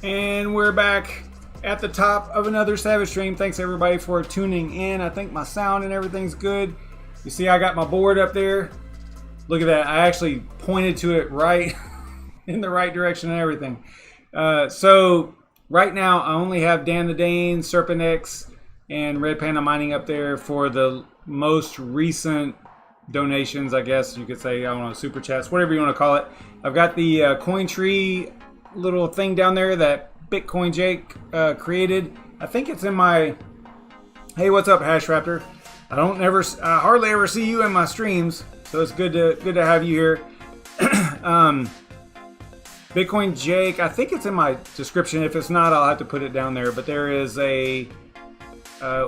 And we're back at the top of another Savage stream. Thanks everybody for tuning in. I think my sound and everything's good. You see I got my board up there. Look at that. I actually pointed to it right in the right direction and everything. So right now I only have Dan the Dane, Serpent X, and Red Panda Mining up there for the most recent donations, I guess you could say. I don't know, super chats, whatever you want to call it. I've got the Cointree little thing down there that Bitcoin Jake created. I think it's in my... Hey, what's up, Hash Raptor? I hardly ever see you in my streams, so it's good to have you here. Bitcoin Jake, I think it's in my description. If it's not, I'll have to put it down there. But there is a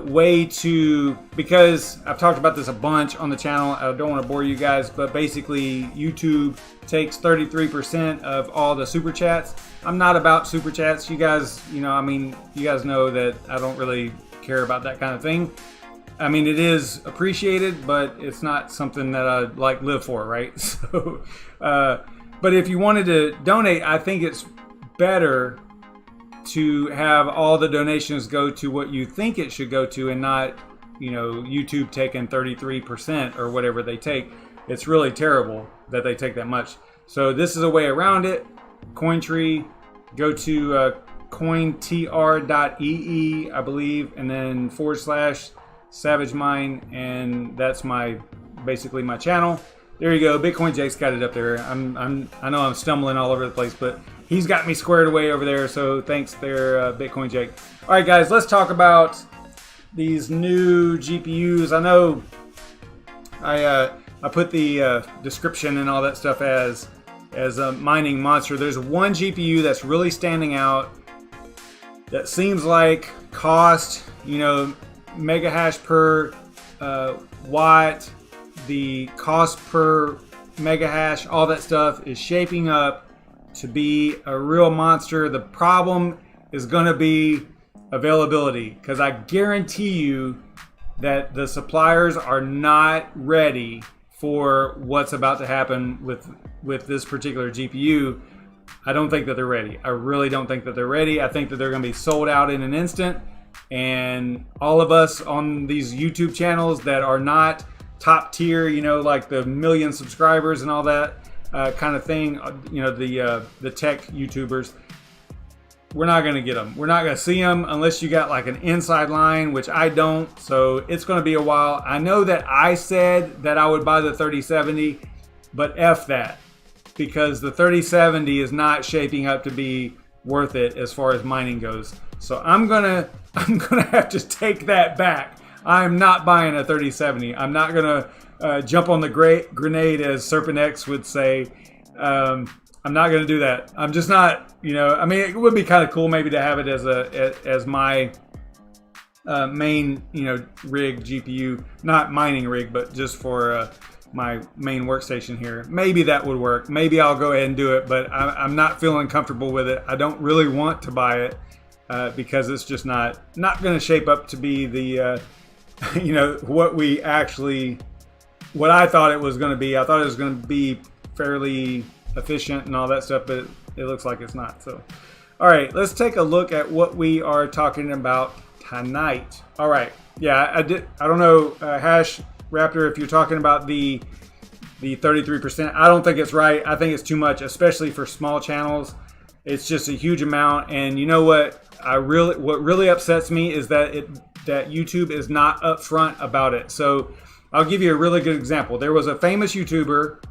way to, because I've talked about this a bunch on the channel, I don't want to bore you guys, but basically YouTube takes 33% of all the super chats. I'm not about super chats. You guys, you guys know that I don't really care about that kind of thing. I mean, it is appreciated, but it's not something that I like live for, right? So, but if you wanted to donate, I think it's better to have all the donations go to what you think it should go to, and not, YouTube taking 33% or whatever they take. It's really terrible that they take that much. So this is a way around it. Cointree, go to cointr.ee, I believe, and then / savagemine, and that's basically my channel. There you go. Bitcoin Jake's got it up there. I know I'm stumbling all over the place, but he's got me squared away over there. So thanks there, Bitcoin Jake. All right, guys, let's talk about these new GPUs. I know I put the description and all that stuff as a mining monster. There's one GPU that's really standing out. That seems like cost, mega hash per watt, the cost per mega hash, all that stuff is shaping up to be a real monster. The problem is going to be availability, because I guarantee you that the suppliers are not ready for what's about to happen with this particular GPU. I don't think that they're ready. I really don't think that they're ready. I think that they're going to be sold out in an instant, and all of us on these YouTube channels that are not top tier, like the million subscribers and all that kind of thing, the tech YouTubers, we're not going to get them. We're not going to see them unless you got like an inside line, which I don't. So it's going to be a while. I know that I said that I would buy the 3070, but F that, because the 3070 is not shaping up to be worth it as far as mining goes. So I'm gonna have to take that back. I'm not buying a 3070. I'm not gonna jump on the grenade, as Serpent X would say. I'm not gonna do that. I'm just not. It would be kind of cool maybe to have it as my main rig GPU, not mining rig, but just for my main workstation here. Maybe that would work. Maybe I'll go ahead and do it, but I'm not feeling comfortable with it. I don't really want to buy it because it's just not going to shape up to be the what I thought it was going to be. I thought it was going to be fairly efficient and all that stuff, but it looks like it's not. So, all right, let's take a look at what we are talking about tonight. All right, yeah, I don't know, Hash Raptor, if you're talking about the 33%. I don't think it's right. I think it's too much, especially for small channels. It's just a huge amount. And you know what? What really upsets me is that YouTube is not upfront about it. So I'll give you a really good example. There was a famous YouTuber,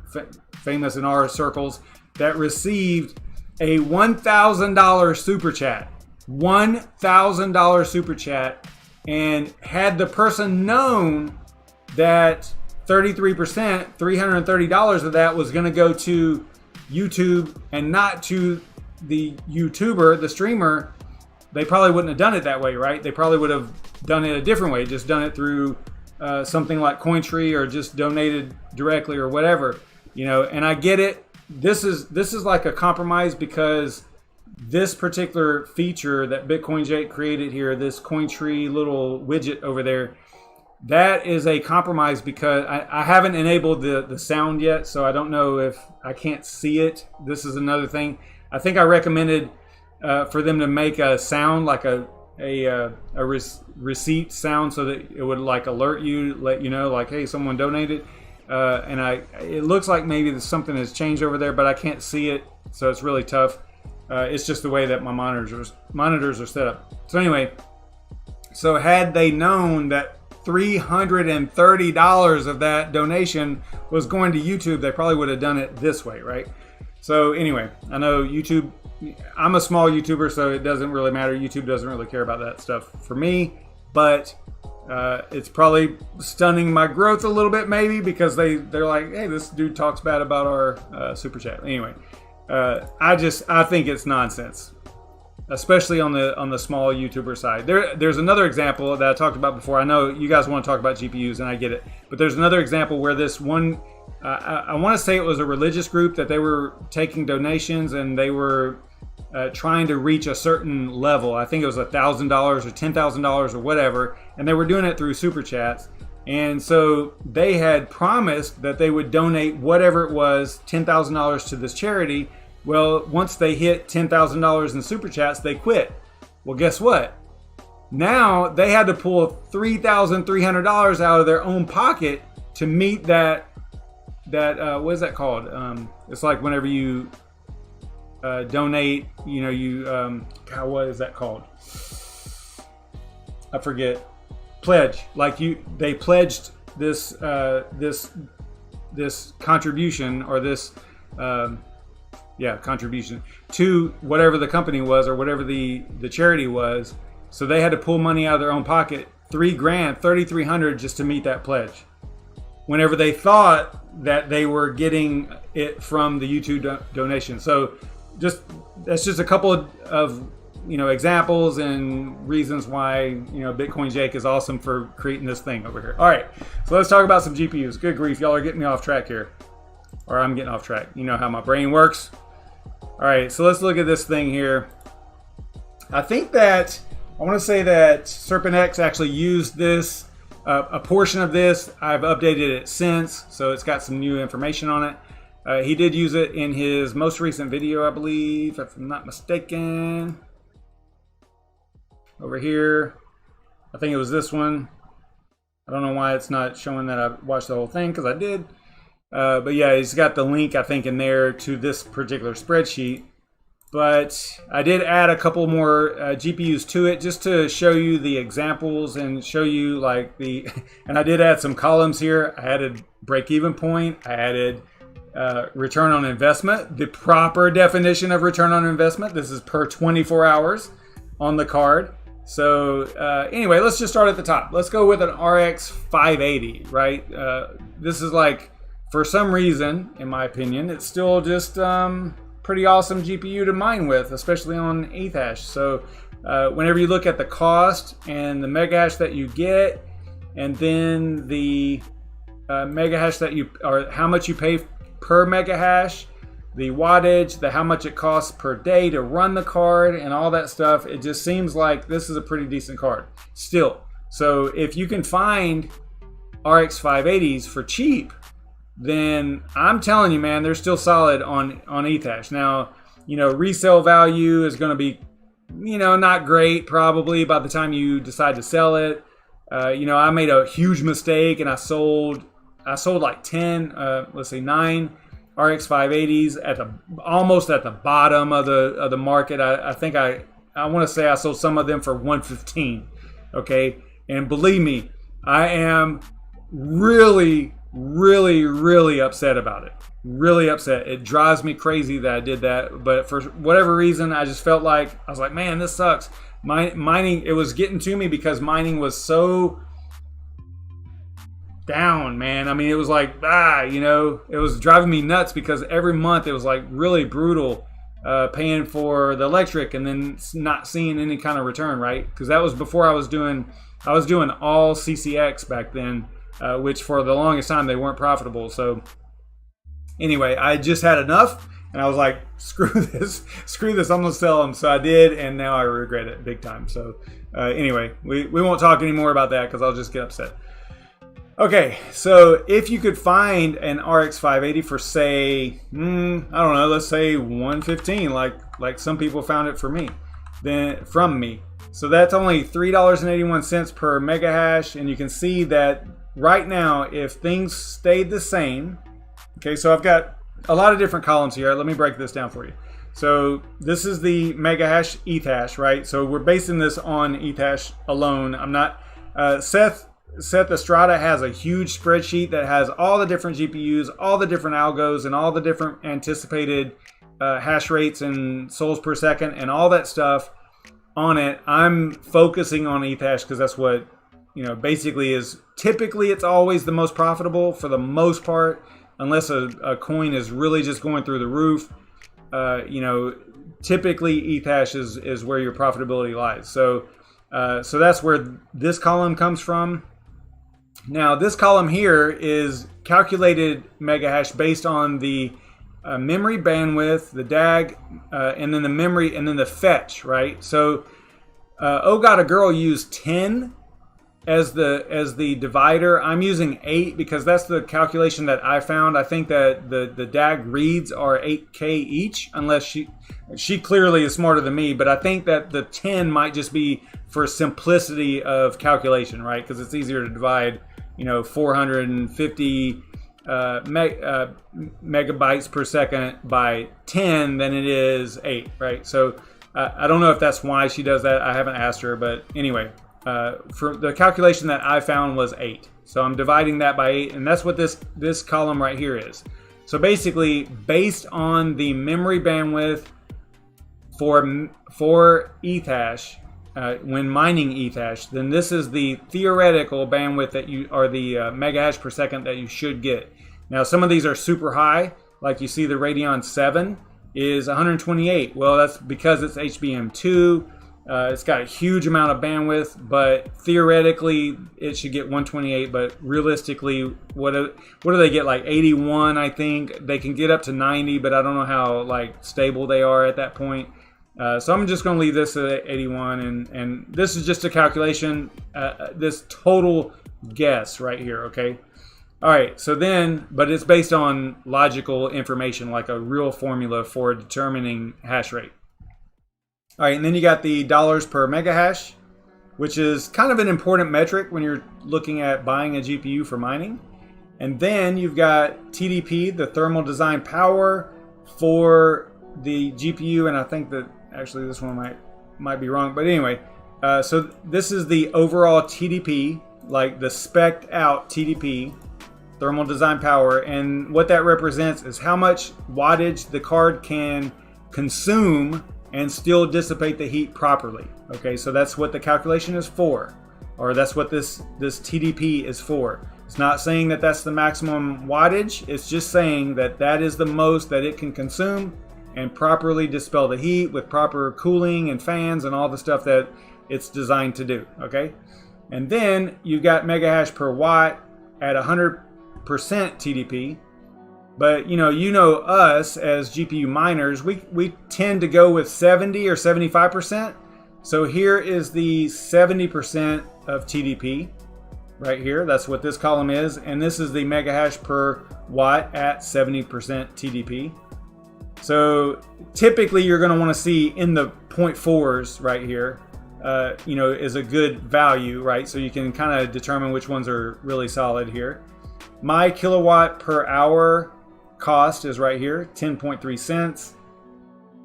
famous in our circles, that received a $1,000 super chat. $1,000 super chat, and had the person known that 33%, $330 of that was going to go to YouTube and not to the YouTuber, the streamer, they probably wouldn't have done it that way, right? They probably would have done it a different way, just done it through something like Cointree, or just donated directly or whatever, and I get it. This is like a compromise, because this particular feature that Bitcoin Jake created here, this Cointree little widget over there, that is a compromise, because I haven't enabled the sound yet, so I don't know if I can't see it. This is another thing. I think I recommended for them to make a sound like a receipt sound, so that it would like alert you, let you know like, hey, someone donated. And it looks like maybe something has changed over there, but I can't see it, so it's really tough. It's just the way that my monitors are set up. So anyway, so had they known that $330 of that donation was going to YouTube, they probably would have done it this way, right? So anyway, I know YouTube, I'm a small YouTuber, so it doesn't really matter. YouTube doesn't really care about that stuff for me, but it's probably stunning my growth a little bit, maybe, because they're like, hey, this dude talks bad about our super chat. Anyway, I think it's nonsense, especially on the small YouTuber side. There's another example that I talked about before. I know you guys want to talk about GPUs, and I get it, but there's another example where this one, I want to say it was a religious group that they were taking donations, and they were trying to reach a certain level. I think it was $1,000 or $10,000 or whatever, and they were doing it through super chats. And so they had promised that they would donate whatever it was, $10,000 to this charity. Well, once they hit $10,000 in super chats, they quit. Well, guess what? Now they had to pull $3,300 out of their own pocket to meet that what is that called? It's like whenever you donate, you know, God, what is that called? I forget. Pledge. Like they pledged this this contribution, or this contribution to whatever the company was, or whatever the charity was. So they had to pull money out of their own pocket, $3,000, $3,300, just to meet that pledge, whenever they thought that they were getting it from the YouTube donation. So that's just a couple of examples and reasons why Bitcoin Jake is awesome for creating this thing over here. All right, so let's talk about some GPUs. Good grief, y'all are getting me off track here, or I'm getting off track. You know how my brain works. All right, so let's look at this thing here. I think that I want to say that SerpentX actually used this, a portion of this. I've updated it since, so it's got some new information on it. He did use it in his most recent video, I believe, if I'm not mistaken. Over here, I think it was this one. I don't know why it's not showing that I watched the whole thing, because I did. But yeah, he's got the link, I think, in there to this particular spreadsheet. But I did add a couple more GPUs to it, just to show you the examples and show you like and I did add some columns here. I added break-even point. I added return on investment, the proper definition of return on investment. This is per 24 hours on the card. So anyway, let's just start at the top. Let's go with an RX 580, right? This is like, for some reason, in my opinion, it's still just pretty awesome GPU to mine with, especially on Ethash. So whenever you look at the cost and the mega hash that you get, and then the mega hash that or how much you pay per mega hash, the wattage, how much it costs per day to run the card, and all that stuff, it just seems like this is a pretty decent card still. So if you can find RX 580s for cheap, then I'm telling you, man, they're still solid on Ethash. Now, resale value is going to be, not great probably by the time you decide to sell it. I made a huge mistake, and I sold like 9 RX 580s almost at the bottom of the market. I think I want to say I sold some of them for $115. Okay, and believe me, I am really upset about it. Really upset. It drives me crazy that I did that, but for whatever reason, I just felt like, I was like, man, this sucks. Mining, it was getting to me because mining was so down, man. I mean, it was like, it was driving me nuts, because every month it was like really brutal paying for the electric and then not seeing any kind of return, right? Because that was before I was doing all CCX back then, which for the longest time they weren't profitable. So anyway, I just had enough, and I was like, screw this, I'm gonna sell them. So I did, and now I regret it big time. So anyway, we won't talk anymore about that, because I'll just get upset. Okay, so if you could find an RX 580 for, say, I don't know, let's say 115, like some people found it for me, then from me. So that's only $3.81 per mega hash, and you can see that right now, if things stayed the same, okay, so I've got a lot of different columns here. Let me break this down for you. So this is the mega hash ETH hash, right? So we're basing this on ETH hash alone. I'm not, Seth Estrada has a huge spreadsheet that has all the different GPUs, all the different algos, and all the different anticipated hash rates and souls per second and all that stuff on it. I'm focusing on ETH hash because that's what, basically is, typically it's always the most profitable for the most part, unless a coin is really just going through the roof. Typically ETH hash is where your profitability lies. So that's where this column comes from. Now this column here is calculated mega hash based on the memory bandwidth, the DAG, and then the memory, and then the fetch, right? So Oh God, a Girl used 10 as the divider. I'm using 8 because that's the calculation that I found. I think that the DAG reads are 8K each, unless she clearly is smarter than me, but I think that the 10 might just be for simplicity of calculation, right? Because it's easier to divide, 450 megabytes per second by 10 than it is 8, right? So I don't know if that's why she does that. I haven't asked her, but anyway, for the calculation that I found was 8. So I'm dividing that by 8, and that's what this column right here is. So basically, based on the memory bandwidth for ETH hash, when mining ETH hash, then this is the theoretical bandwidth that the mega hash per second that you should get. Now, some of these are super high, like you see the Radeon 7 is 128. Well, that's because it's HBM2. It's got a huge amount of bandwidth, but theoretically it should get 128. But realistically, what do they get? Like 81, I think. They can get up to 90, but I don't know how stable they are at that point. So I'm just going to leave this at 81, and this is just a calculation, this total guess right here, okay? All right, so then, but it's based on logical information, like a real formula for determining hash rate. All right, and then you got the dollars per mega hash, which is kind of an important metric when you're looking at buying a GPU for mining. And then you've got TDP, the thermal design power for the GPU, and I think that actually this one might be wrong, but anyway, so this is the overall TDP, like the spec'd out TDP, thermal design power, and what that represents is how much wattage the card can consume and still dissipate the heat properly. Okay, so that's what the calculation is for, or that's what this TDP is for. It's not saying that that's the maximum wattage, it's just saying that that is the most that it can consume and properly dispel the heat with proper cooling and fans and all the stuff that it's designed to do, okay? And then you've got mega hash per watt at 100% TDP. But you know us as GPU miners, we tend to go with 70 or 75%. So here is the 70% of TDP right here. That's what this column is. And this is the mega hash per watt at 70% TDP. So typically you're going to want to see in the 0.4s right here, is a good value, right? So you can kind of determine which ones are really solid here. My kilowatt per hour cost is right here, 10.3 cents.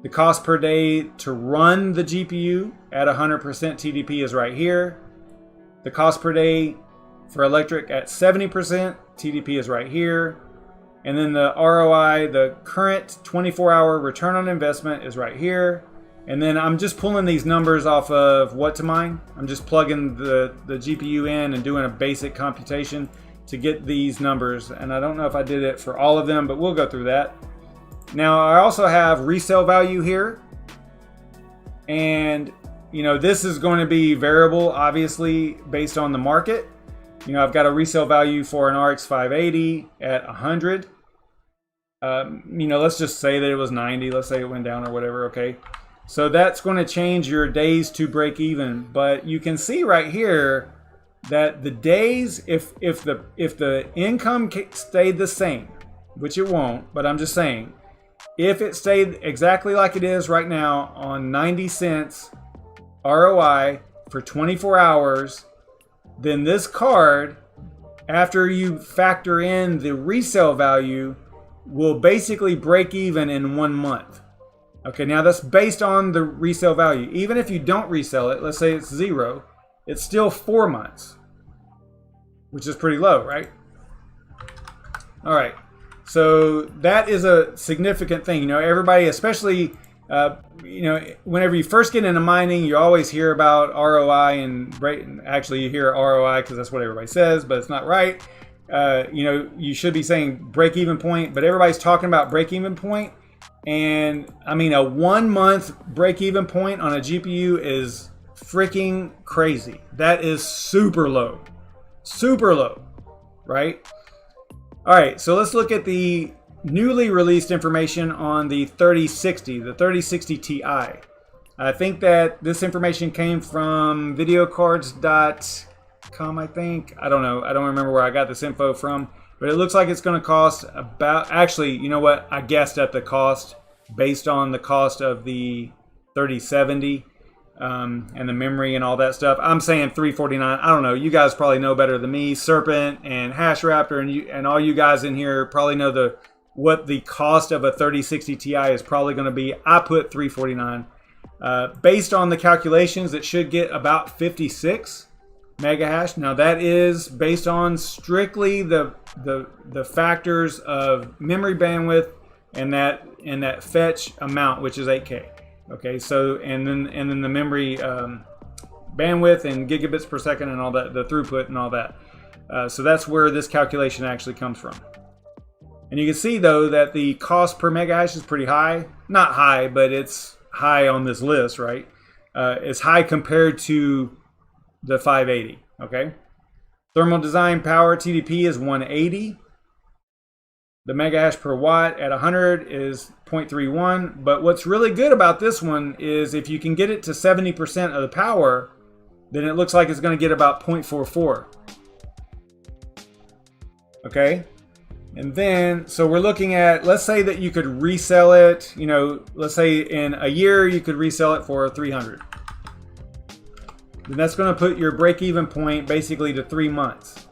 The cost per day to run the GPU at 100% TDP is right here. The cost per day for electric at 70% TDP is right here. And then the ROI, the current 24-hour return on investment, is right here. And then I'm just pulling these numbers off of what to mine. I'm just plugging the GPU in and doing a basic computation to get these numbers. And I don't know if I did it for all of them, but we'll go through that. Now, I also have resale value here. And, this is going to be variable, obviously, based on the market. I've got a resale value for an RX 580 at 100. Let's just say that it was 90. Let's say it went down or whatever, okay? So that's going to change your days to break even. But you can see right here that the days, if the income stayed the same, which it won't, but I'm just saying, if it stayed exactly like it is right now on 90 cents ROI for 24 hours, then this card, after you factor in the resale value, will basically break even in 1 month. Okay, now that's based on the resale value. Even if you don't resell it, let's say it's 0, it's still 4 months, which is pretty low, right? All right, so that is a significant thing. You know, everybody, especially, you know, whenever you first get into mining, you always hear about ROI, and actually you hear ROI because that's what everybody says, but it's not right. You know, you should be saying break-even point, but everybody's talking about break-even point. And I mean, a 1 month break-even point on a GPU is freaking crazy. That is super low, right? All right, so let's look at the newly released information on the 3060 Ti. I think that this information came from videocards.com, I think. I don't know. I don't remember where I got this info from, but it looks like it's going to cost about, actually, you know what? I guessed at the cost based on the cost of the 3070 and the memory and all that stuff. I'm saying $349. I don't know. You guys probably know better than me. Serpent and HashRaptor and all you guys in here probably know what the cost of a 3060 Ti is probably going to be. I put $349. Based on the calculations, it should get about 56 mega hash. Now that is based on strictly the factors of memory bandwidth and that fetch amount, which is 8K. Okay, so and then the memory bandwidth and gigabits per second and all that, the throughput and all that. So that's where this calculation actually comes from. And you can see though that the cost per mega hash is pretty high. Not high, but it's high on this list, right? It's high compared to the 580. Okay. Thermal design power TDP is 180. The mega hash per watt at 100 is 0.31. But what's really good about this one is if you can get it to 70% of the power, then it looks like it's going to get about 0.44. Okay. And then, so we're looking at, let's say that you could resell it, you know, let's say in a year you could resell it for 300. Then that's going to put your break-even point basically to 3 months.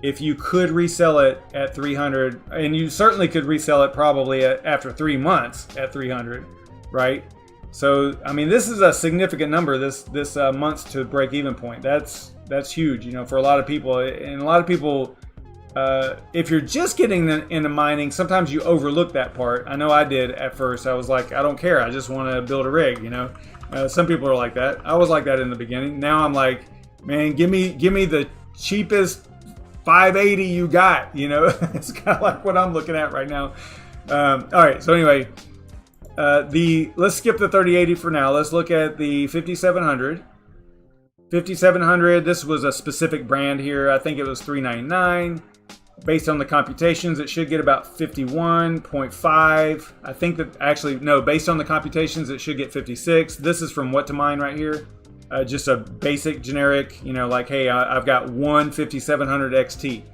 If you could resell it at 300, and you certainly could resell it probably after 3 months at 300, right? So, I mean, this is a significant number, this months to break-even point. That's huge, you know, for a lot of people. And a lot of people, if you're just getting into mining, sometimes you overlook that part. I know I did at first. I was like, I don't care. I just want to build a rig, you know. Some people are like that. I was like that in the beginning. Now I'm like, man, give me the cheapest 580 you got, you know. It's kind of like what I'm looking at right now. All right, so anyway, let's skip the 3080 for now. Let's look at the 5700. 5700, this was a specific brand here. I think it was $399. Based on the computations, it should get about 51.5. I think that actually, no, based on the computations, it should get 56. This is from What to Mine right here. Just a basic generic, you know, like, hey, I've got one 5700 XT,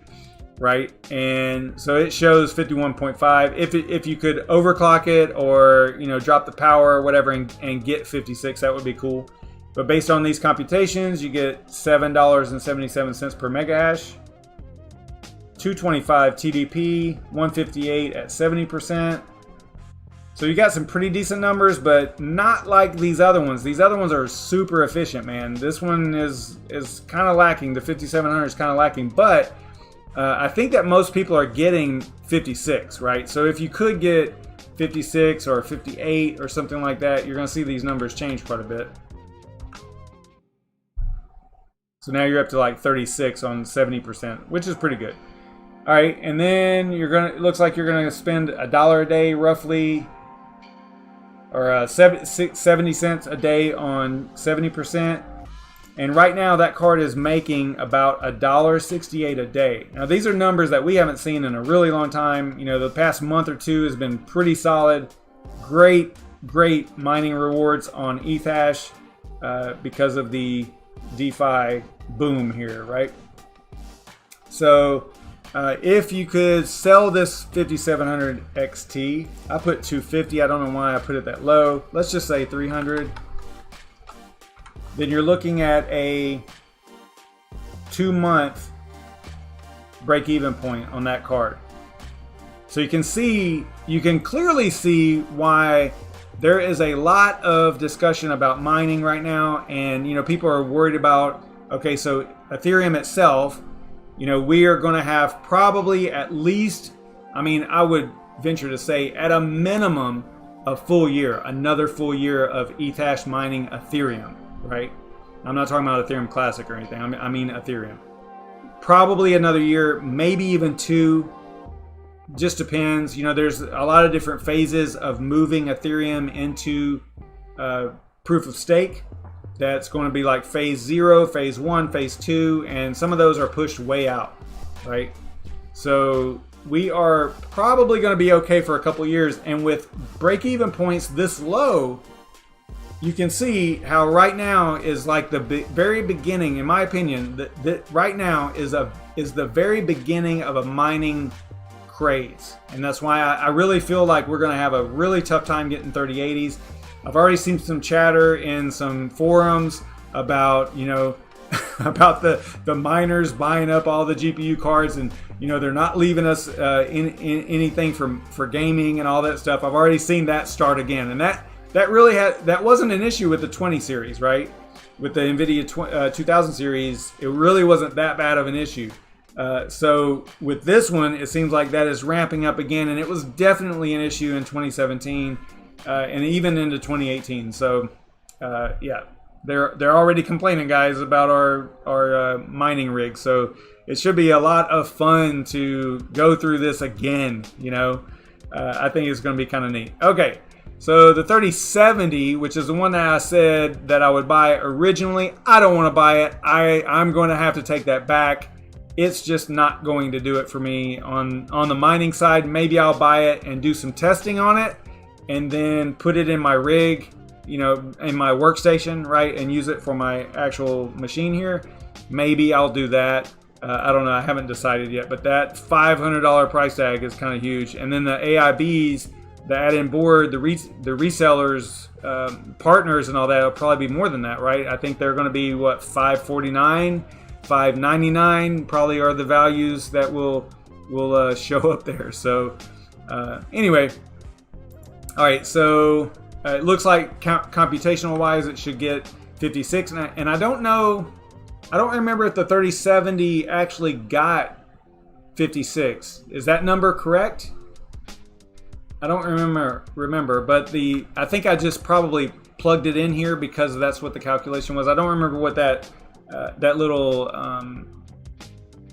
right? And so it shows 51.5. If you could overclock it or, you know, drop the power or whatever and get 56, that would be cool. But based on these computations, you get $7.77 per mega hash. 225 TDP, 158 at 70%. So you got some pretty decent numbers, but not like these other ones. These other ones are super efficient, man. This one is kind of lacking. The 5700 is kind of lacking, but I think that most people are getting 56, right? So if you could get 56 or 58 or something like that, you're going to see these numbers change quite a bit. So now you're up to like 36 on 70%, which is pretty good. All right, and then it looks like you're gonna spend $1 a day roughly, or 70 cents a day on 70%. And right now that card is making about $1.68 a day. Now these are numbers that we haven't seen in a really long time. You know, the past month or two has been pretty solid. Great mining rewards on Ethash because of the DeFi boom here, right? So if you could sell this 5700 XT, I put 250. I don't know why I put it that low. Let's just say 300. Then you're looking at a 2-month break-even point on that card. So you can clearly see why there is a lot of discussion about mining right now, and people are worried about, okay, so Ethereum itself, we are going to have probably at least, I would venture to say at a minimum a full year, another full year of Ethash mining Ethereum, right? I'm not talking about Ethereum Classic or anything. I mean Ethereum. Probably another year, maybe even 2. Just depends. There's a lot of different phases of moving Ethereum into proof of stake. That's going to be like phase 0, phase 1, phase 2, and some of those are pushed way out, right? So we are probably going to be okay for a couple years, and with break-even points this low, you can see how right now is like the very beginning, in my opinion, that right now is the very beginning of a mining craze. And that's why I really feel like we're going to have a really tough time getting 3080s. I've already seen some chatter in some forums about, about the miners buying up all the GPU cards, and they're not leaving us in anything for gaming and all that stuff. I've already seen that start again, and that wasn't an issue with the 20 series, right? With the NVIDIA 2000 series, it really wasn't that bad of an issue. So with this one, it seems like that is ramping up again, and it was definitely an issue in 2017 and even into 2018. So yeah, they're already complaining, guys, about our mining rig. So it should be a lot of fun to go through this again. I think it's going to be kind of neat. Okay. So the 3070, which is the one that I said that I would buy originally, I don't want to buy it. I'm going to have to take that back. It's just not going to do it for me on the mining side. Maybe I'll buy it and do some testing on it and then put it in my rig, in my workstation, right, and use it for my actual machine here. Maybe I'll do that. I don't know. I haven't decided yet, but that $500 price tag is kind of huge. And then the AIBs, the add-in board, the resellers, partners, and all that will probably be more than that, right? I think they're going to be what, $549, $599 probably are the values that will show up there. So anyway, all right. So it looks like computational wise, it should get 56, and I don't know. I don't remember if the 3070 actually got 56. Is that number correct? I don't remember, but I think I just probably plugged it in here because that's what the calculation was. I don't remember what that little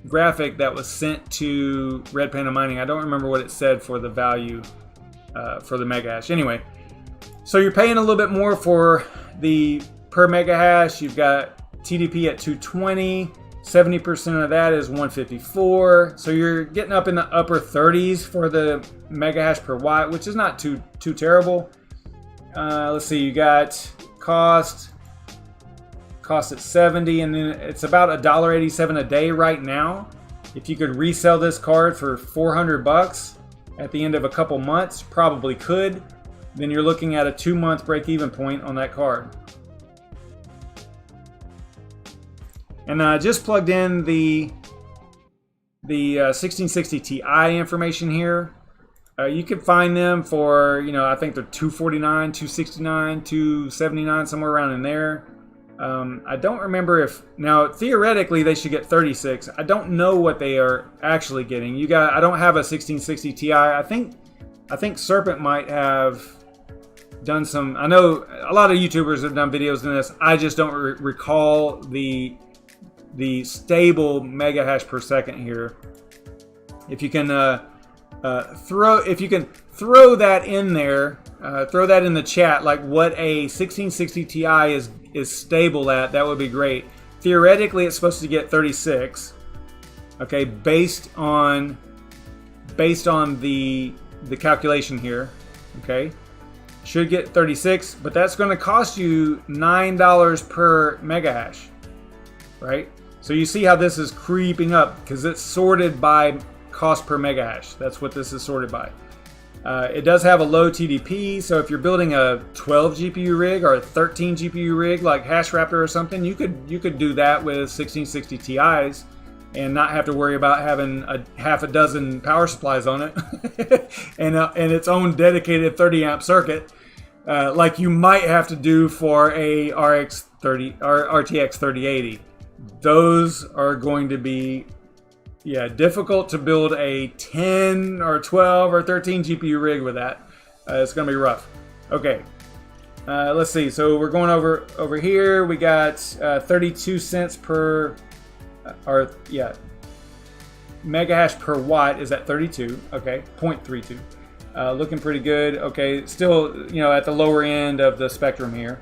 graphic that was sent to Red Panda Mining. I don't remember what it said for the value for the mega hash. Anyway, so you're paying a little bit more for the per mega hash. You've got TDP at 220. 70% of that is 154, so you're getting up in the upper 30s for the mega hash per watt, which is not too terrible. Let's see, you got cost at 70, and then it's about $1.87 a day right now. If you could resell this card for $400 at the end of a couple months, probably could. Then you're looking at a 2-month break-even point on that card. And I just plugged in the 1660 Ti information here. You can find them for, I think they're $249, $269, $279, somewhere around in there. I don't remember now theoretically they should get 36. I don't know what they are actually getting. I don't have a 1660 Ti. I think Serpent might have done some. I know a lot of YouTubers have done videos on this. I just don't recall the stable mega hash per second here. If you can throw that in there, throw that in the chat, like what a 1660 Ti is stable at, that would be great. Theoretically, it's supposed to get 36. Okay, based on the calculation here. Okay, should get 36, but that's going to cost you $9 per mega hash. right? So you see how this is creeping up because it's sorted by cost per mega hash. That's what this is sorted by. It does have a low TDP, so if you're building a 12 GPU rig or a 13 GPU rig like HashRaptor or something, you could do that with 1660 Ti's and not have to worry about having half a dozen power supplies on it and its own dedicated 30 amp circuit, like you might have to do for a RTX 3080. Those are going to be difficult to build a 10 or 12 or 13 GPU rig with that. It's going to be rough. Okay, let's see. So we're going over here. We got 32 cents per, mega hash per watt is at 32. Okay, 0.32. Looking pretty good. Okay, still, at the lower end of the spectrum here.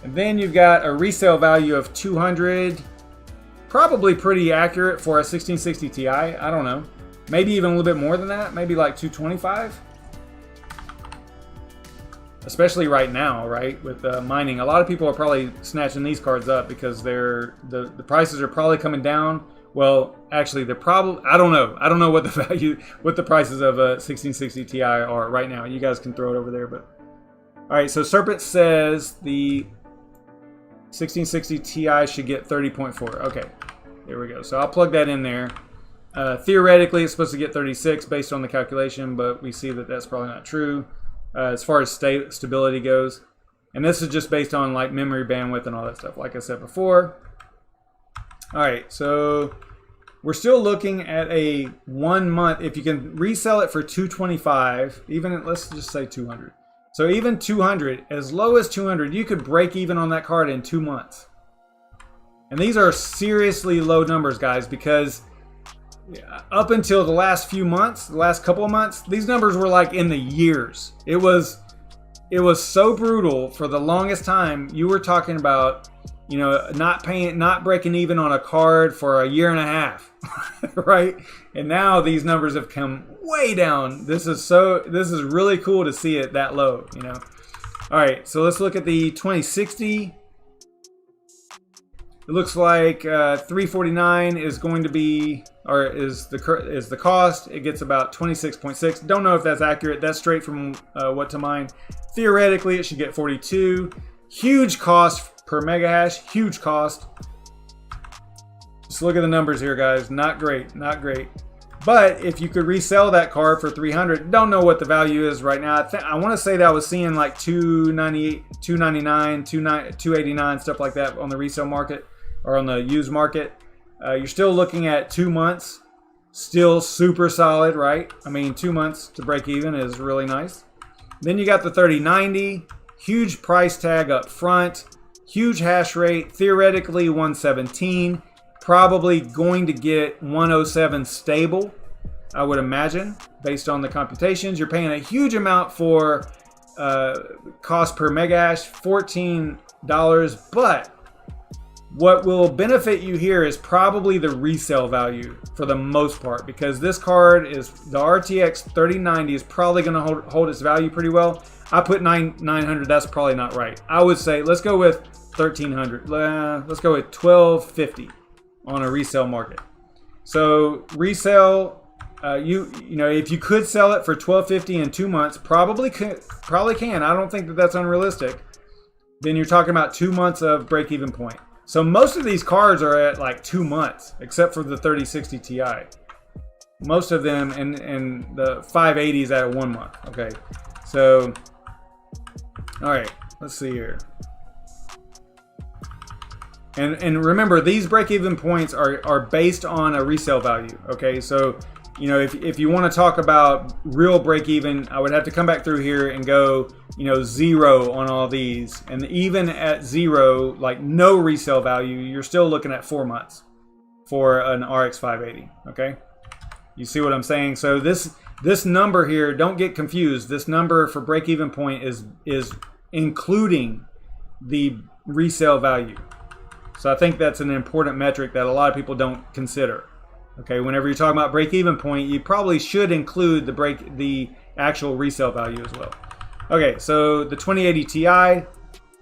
And then you've got a resale value of 200. Probably pretty accurate for a 1660 Ti. I don't know. Maybe even a little bit more than that. Maybe like 225. Especially right now, right? With mining. A lot of people are probably snatching these cards up because the prices are probably coming down. Well, actually, they're probably, I don't know. I don't know what the prices of a 1660 Ti are right now. You guys can throw it over there, but. All right, so Serpent says the 1660 Ti should get 30.4. Okay, there we go. So I'll plug that in there. Theoretically, it's supposed to get 36 based on the calculation, but we see that that's probably not true as far as stability goes. And this is just based on like memory bandwidth and all that stuff, like I said before. All right, so we're still looking at a 1 month. If you can resell it for 225, even let's just say 200. So even 200, as low as 200, you could break even on that card in 2 months. And these are seriously low numbers, guys, because up until the last few months, the last couple of months, these numbers were like in the years. It was so brutal for the longest time. You were talking about, not breaking even on a card for a year and a half, right? And now these numbers have come way down. This is really cool to see it that low, All right, so let's look at the 2060. It looks like 349 is going to be, or is the cost. It gets about 26.6. Don't know if that's accurate. That's straight from what to mine. Theoretically, it should get 42. Huge cost per mega hash. Huge cost. Just look at the numbers here, guys. Not great. Not great. But if you could resell that card for 300, don't know what the value is right now. I want to say that I was seeing like 298, 299, 289, stuff like that on the resale market or on the used market. You're still looking at 2 months. Still super solid, right? I mean, 2 months to break even is really nice. Then you got the 3090. Huge price tag up front. Huge hash rate. Theoretically 117. Probably going to get 107 stable, I would imagine, based on the computations. You're paying a huge amount for cost per mega hash, $14. But what will benefit you here is probably the resale value for the most part, because this card is the RTX 3090 is probably going to hold its value pretty well. I put 900. That's probably not right. I would say let's go with 1300. Let's go with 1250. On a resale market. So resale, if you could sell it for 1250 in 2 months, probably can. I don't think that that's unrealistic. Then you're talking about 2 months of break-even point. So most of these cards are at like 2 months, except for the 3060 Ti. Most of them, and the 580 is at 1 month. Okay, so all right, let's see here. And remember, these break-even points are based on a resale value. Okay, so if you want to talk about real break-even, I would have to come back through here and go 0 on all these. And even at 0, like no resale value, you're still looking at 4 months for an RX 580. Okay, you see what I'm saying? So this number here, don't get confused. This number for break-even point is including the resale value. So I think that's an important metric that a lot of people don't consider. Okay, whenever you're talking about break-even point, you probably should include the actual resale value as well. Okay, so the 2080 Ti,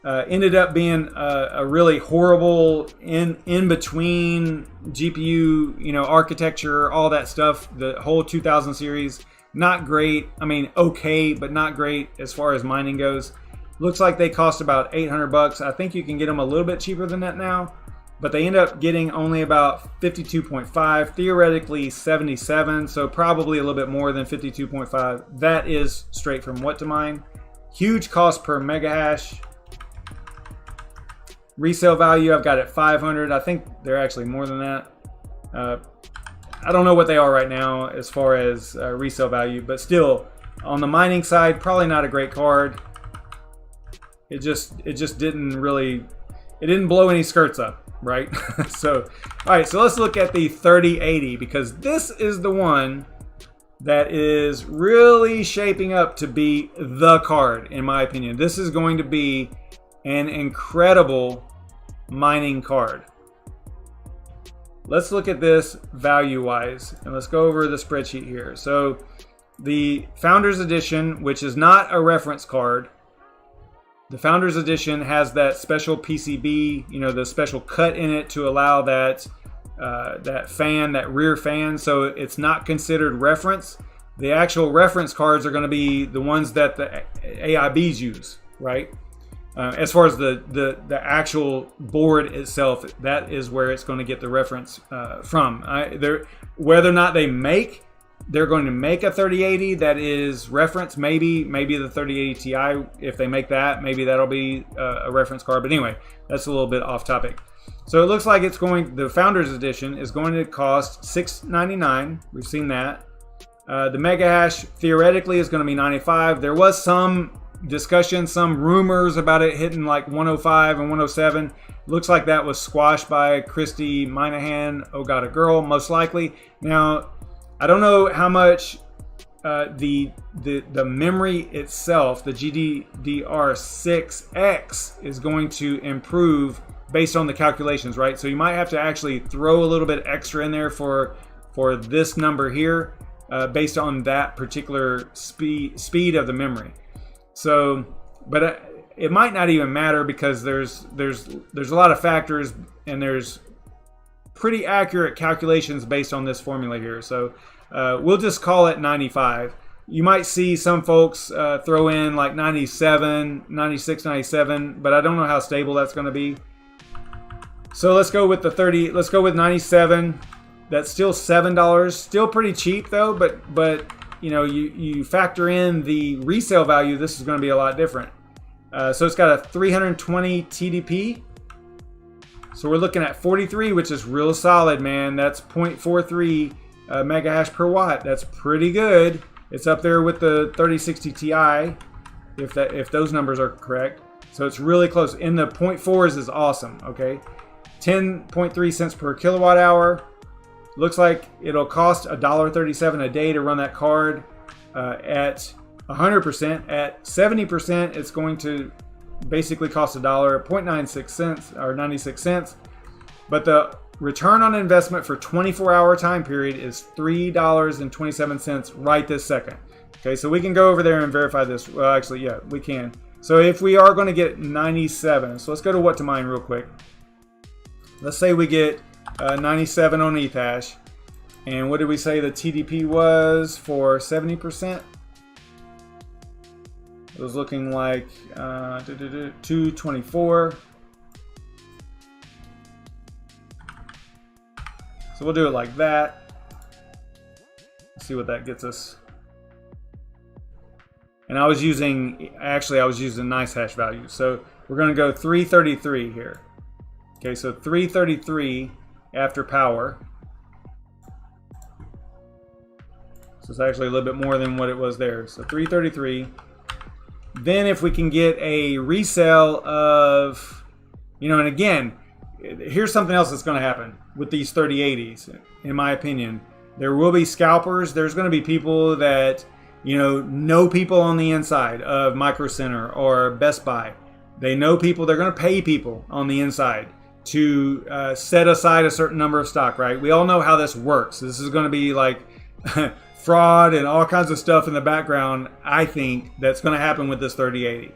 Ended up being a really horrible in between GPU, you know, architecture, all that stuff. The whole 2000 series, not great. I mean, okay, but not great as far as mining goes. Looks like they cost about 800 bucks. I think you can get them a little bit cheaper than that now, but they end up getting only about 52.5, theoretically 77, so probably a little bit more than 52.5. That is straight from what to mine. Huge cost per mega hash. Resale value, I've got it 500. I think they're actually more than that. I don't know what they are right now as far as resale value, but still, on the mining side, probably not a great card. It just didn't really, it didn't blow any skirts up, right? So, all right, so let's look at the 3080, because this is the one that is really shaping up to be the card, in my opinion. This is going to be an incredible mining card. Let's look at this value-wise, and let's go over the spreadsheet here. So the Founders Edition, which is not a reference card, the Founders Edition has that special PCB, you know, the special cut in it to allow that that fan, that rear fan, so it's not considered reference. The actual reference cards are going to be the ones that the AIBs use, right? As far as the actual board itself, that is where it's going to get the reference from. Whether or not they're going to make a 3080 that is reference, maybe the 3080 Ti, if they make that, maybe that'll be a reference card. But anyway, that's a little bit off topic. So it looks like the Founders Edition is going to cost $699. We've seen that. The mega hash theoretically is going to be 95. There was some discussion, some rumors about it hitting like 105 and 107. Looks like that was squashed by Christy Minahan, Oh God, a Girl, most likely. Now, I don't know how much the memory itself, the GDDR6X, is going to improve based on the calculations, right? So you might have to actually throw a little bit extra in there for this number here, based on that particular speed of the memory. So, but it might not even matter, because there's a lot of factors, and there's pretty accurate calculations based on this formula here. So we'll just call it 95. You might see some folks throw in like 97, 96, 97, but I don't know how stable that's going to be. So let's go with let's go with 97. That's still $7, still pretty cheap though, but you know, you factor in the resale value, this is going to be a lot different. So it's got a 320 TDP. So we're looking at 43, which is real solid, man. That's 0.43 mega hash per watt. That's pretty good. It's up there with the 3060 Ti, if those numbers are correct. So it's really close. In the 0.4s is awesome, okay? 10.3 cents per kilowatt hour. Looks like it'll cost $1.37 a day to run that card at 100%. At 70%, it's going to basically cost $1.96 cents or 96 cents. But the return on investment for 24-hour time period is $3.27 right this second. Okay, so we can go over there and verify this. Well, actually, yeah, we can. So if we are going to get 97, so let's go to what to mine real quick. Let's say we get 97 on Ethash, and what did we say the TDP was for 70%? It was looking like 224. So we'll do it like that. Let's see what that gets us. And I was using nice hash value. So we're going to go 333 here. Okay, so 333 after power. So it's actually a little bit more than what it was there. So 333. Then if we can get a resale of, you know, and again, here's something else that's going to happen with these 3080s, in my opinion. There will be scalpers. There's going to be people that, you know people on the inside of Micro Center or Best Buy. They know people. They're going to pay people on the inside to set aside a certain number of stock, right? We all know how this works. This is going to be like fraud and all kinds of stuff in the background, I think, that's going to happen with this 3080.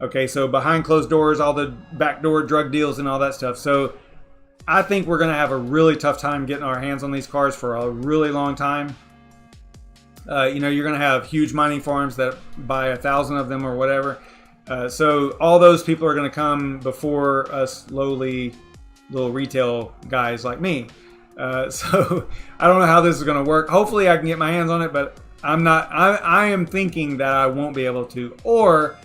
Okay, so behind closed doors, all the backdoor drug deals and all that stuff. So I think we're going to have a really tough time getting our hands on these cards for a really long time. You know, you're going to have huge mining farms that buy 1,000 of them or whatever. So all those people are going to come before us lowly little retail guys like me. So I don't know how this is going to work. Hopefully I can get my hands on it, but I'm not. I am thinking that I won't be able to. Or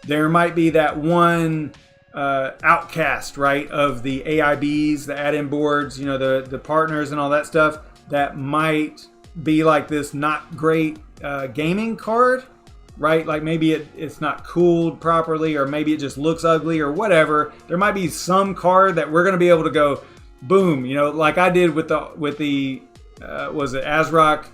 there might be that one outcast, right, of the AIBs, the add-in boards, you know, the partners and all that stuff that might be like this not great gaming card, right? Like maybe it's not cooled properly, or maybe it just looks ugly or whatever. There might be some card that we're going to be able to go, boom, you know, like I did with the was it ASRock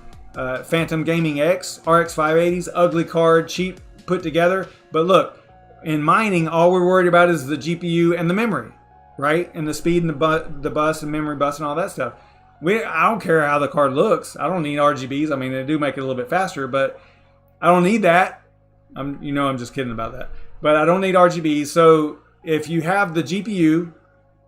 Phantom Gaming X RX 580s, ugly card, cheap put together. But look, in mining, all we're worried about is the GPU and the memory, right? And the speed and the bus and memory bus and all that stuff. I don't care how the card looks. I don't need RGBs. I mean, they do make it a little bit faster, but I don't need that. I'm just kidding about that. But I don't need RGBs. So if you have the GPU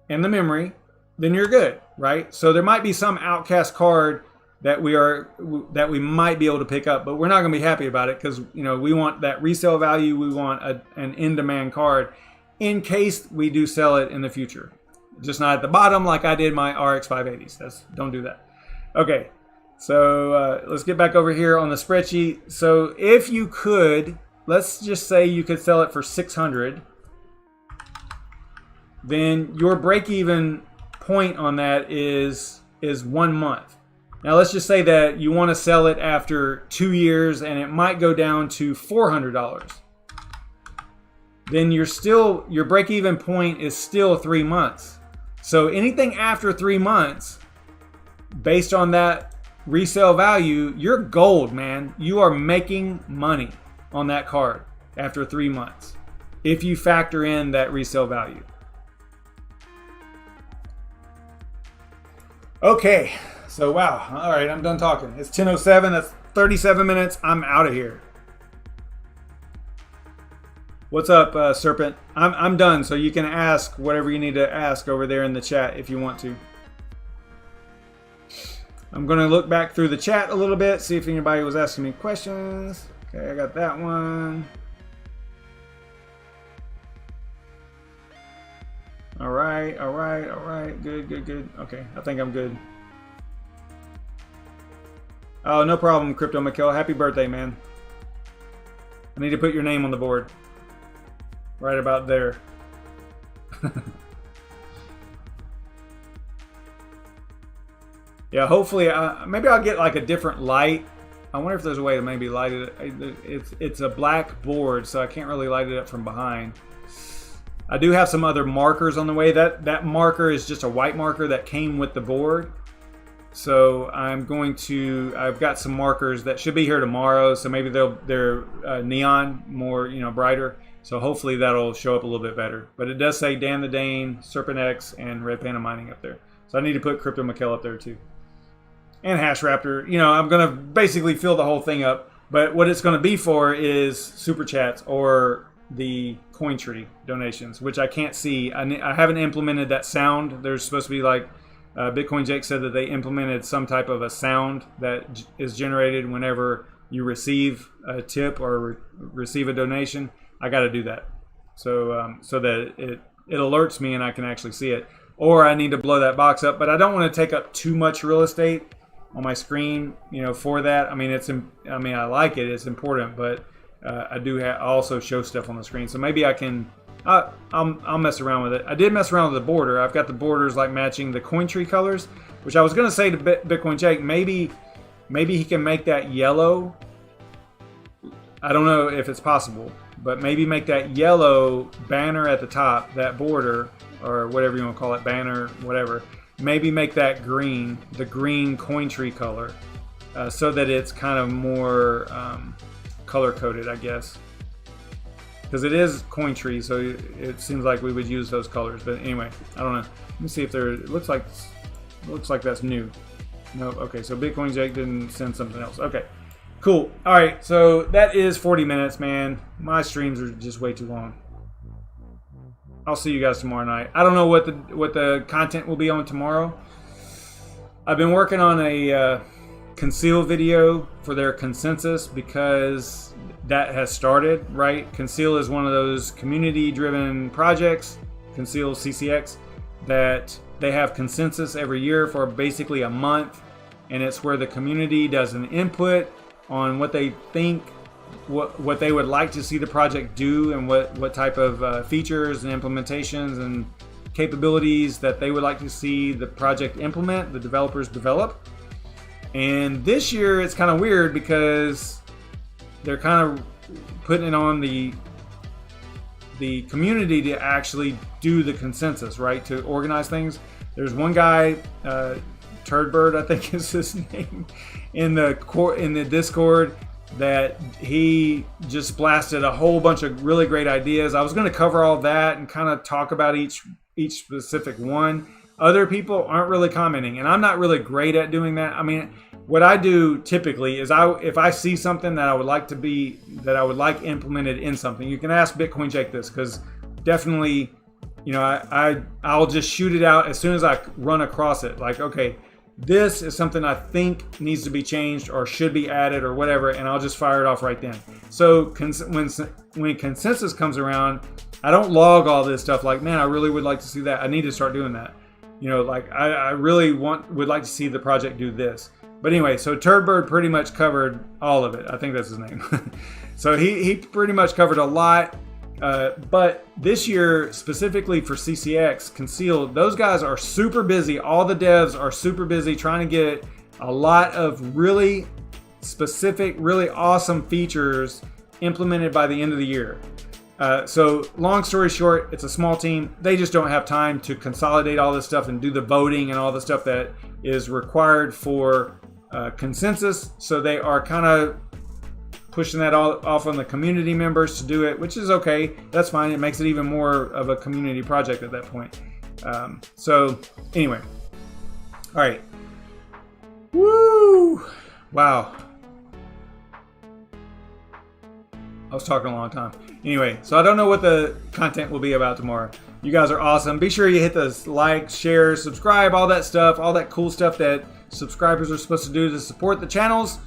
and the memory, then you're good, right? So there might be some outcast card that we might be able to pick up, but we're not going to be happy about it because, you know, we want that resale value. We want an in-demand card in case we do sell it in the future. Just not at the bottom like I did my RX 580s. Don't do that. Okay, so let's get back over here on the spreadsheet. So if you could, let's just say you could sell it for 600, then your break-even point on that is 1 month. Now let's just say that you want to sell it after 2 years and it might go down to $400. Then your break-even point is still 3 months. So anything after 3 months, based on that resale value, you're gold, man. You are making money on that card after 3 months if you factor in that resale value. Okay, so wow. All right, I'm done talking. It's 10:07. That's 37 minutes. I'm out of here. What's up, Serpent? I'm done, so you can ask whatever you need to ask over there in the chat if you want to. I'm going to look back through the chat a little bit, see if anybody was asking me questions. Okay, I got that one. All right. Good. Okay, I think I'm good. Oh, no problem, Crypto Mikkel. Happy birthday, man. I need to put your name on the board. Right about there. Yeah, hopefully, maybe I'll get like a different light. I wonder if there's a way to maybe light it. It's a black board, so I can't really light it up from behind. I do have some other markers on the way. That marker is just a white marker that came with the board. So I've got some markers that should be here tomorrow. So maybe they're neon, more, you know, brighter. So hopefully that'll show up a little bit better. But it does say Dan the Dane, Serpent X, and Red Panda Mining up there. So I need to put Crypto Mikkel up there too. And Hash Raptor. You know, I'm going to basically fill the whole thing up. But what it's going to be for is Super Chats or the Cointree donations, which I can't see. I haven't implemented that sound. There's supposed to be like, Bitcoin Jake said that they implemented some type of a sound that is generated whenever you receive a tip or receive a donation. I got to do that, so that it alerts me and I can actually see it. Or I need to blow that box up, but I don't want to take up too much real estate on my screen, you know, for that. I mean, I like it; it's important, but I do also show stuff on the screen. So maybe I can. I'll mess around with it. I did mess around with the border. I've got the borders like matching the Cointree colors, which I was going to say to Bitcoin Jake, maybe he can make that yellow. I don't know if it's possible, but maybe make that yellow banner at the top, that border, or whatever you want to call it, banner, whatever. Maybe make that green, the green Cointree color, so that it's kind of more color-coded, I guess. Because it is Cointree, so it seems like we would use those colors. But anyway, I don't know. Let me see if there. It looks like that's new. No, okay. So Bitcoin Jake didn't send something else. Okay, cool. All right. So that is 40 minutes, man. My streams are just way too long. I'll see you guys tomorrow night. I don't know what the content will be on tomorrow. I've been working on a Conceal video for their consensus because that has started, right? Conceal is one of those community-driven projects, Conceal CCX, that they have consensus every year for basically a month, and it's where the community does an input on what they think, what they would like to see the project do, and what type of features and implementations and capabilities that they would like to see the project implement, the developers develop. And this year it's kind of weird because they're kind of putting it on the community to actually do the consensus, right? To organize things. There's one guy, Turdbird, I think is his name, in the Discord, that he just blasted a whole bunch of really great ideas. I was going to cover all that and kind of talk about each specific one. Other people aren't really commenting, and I'm not really great at doing that. I mean, what I do typically is if I see something that I would like implemented in something, you can ask Bitcoin Jake this, because definitely, you know, I'll just shoot it out as soon as I run across it. Like, okay, this is something I think needs to be changed or should be added or whatever, and I'll just fire it off right then. So when consensus comes around, I don't log all this stuff like, man, I really would like to see that. I need to start doing that. You know, like I really would like to see the project do this. But anyway, so Turdbird pretty much covered all of it. I think that's his name. So he pretty much covered a lot. But this year, specifically for CCX, Conceal, those guys are super busy. All the devs are super busy trying to get a lot of really specific, really awesome features implemented by the end of the year. So long story short, it's a small team. They just don't have time to consolidate all this stuff and do the voting and all the stuff that is required for consensus. So they are kind of pushing that all off on the community members to do it, which is okay. That's fine. It makes it even more of a community project at that point. So anyway, all right. Woo! Wow. I was talking a long time. Anyway, so I don't know what the content will be about tomorrow. You guys are awesome. Be sure you hit the like, share, subscribe, all that stuff, all that cool stuff that subscribers are supposed to do to support the channels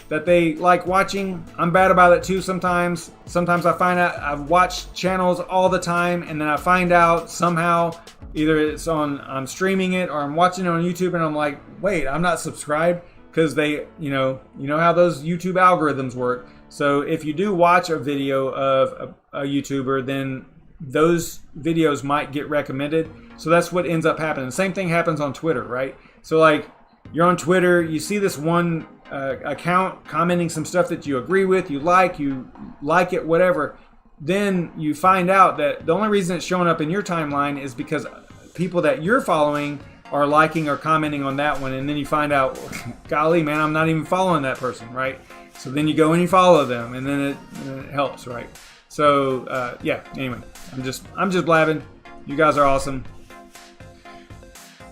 that they like watching. I'm bad about it too sometimes. Sometimes I find out I've watched channels all the time, and then I find out somehow either it's I'm streaming it or I'm watching it on YouTube, and I'm like, wait, I'm not subscribed, because they, you know how those YouTube algorithms work. So if you do watch a video of a YouTuber, then those videos might get recommended. So that's what ends up happening. The same thing happens on Twitter, right? So like, you're on Twitter, you see this one account commenting some stuff that you agree with, you like it, whatever. Then you find out that the only reason it's showing up in your timeline is because people that you're following are liking or commenting on that one. And then you find out, golly, man, I'm not even following that person, right? So then you go and you follow them, and then it helps, right? So yeah, anyway, I'm just blabbing. You guys are awesome.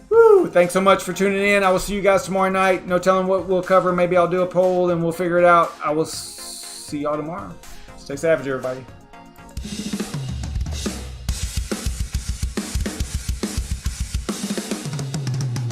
Woo, thanks so much for tuning in. I will see you guys tomorrow night. No telling what we'll cover. Maybe I'll do a poll and we'll figure it out. I will see y'all tomorrow. Stay savage, everybody.